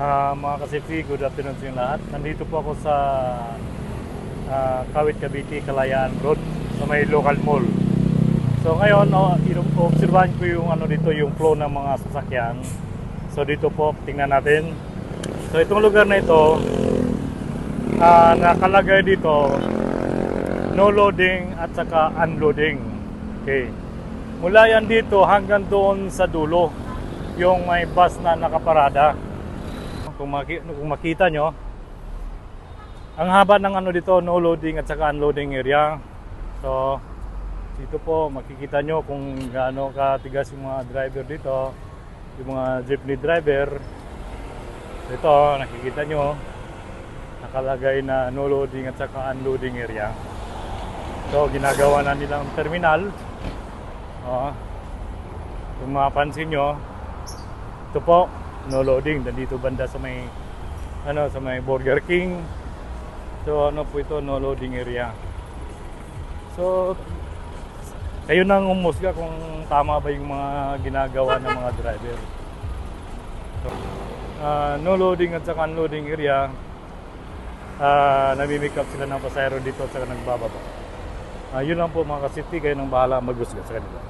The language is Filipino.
Mga kasipi, good afternoon sa inyo lahat. Nandito po ako sa Kawit, Cavite, Kalayaan Road sa may local mall. So ngayon, obserbahan ko yung dito, yung flow ng mga sasakyan. So dito po, tingnan natin. So itong lugar na ito, nakalagay dito, no loading at saka unloading. Okay. Mula yan dito hanggang doon sa dulo, yung may bus na nakaparada. Kung makita nyo, ang haba ng dito, no loading at saka unloading area. So dito po makikita nyo kung gaano katigas yung mga driver dito, yung mga jeepney driver. Ito nakikita nyo, nakalagay na no loading at saka unloading area. So ginagawa na nilang terminal. Kung mapansin nyo, ito po no loading, nandito banda sa may sa may Burger King. So po ito, no loading area. So kayo nang umusga kung tama ba yung mga ginagawa ng mga driver. So, no loading at saka unloading area, nami-make up sila ng pasahero dito at saka nagbababa. Yun lang po mga kasiti, kayo nang bahala magusga sa kanila.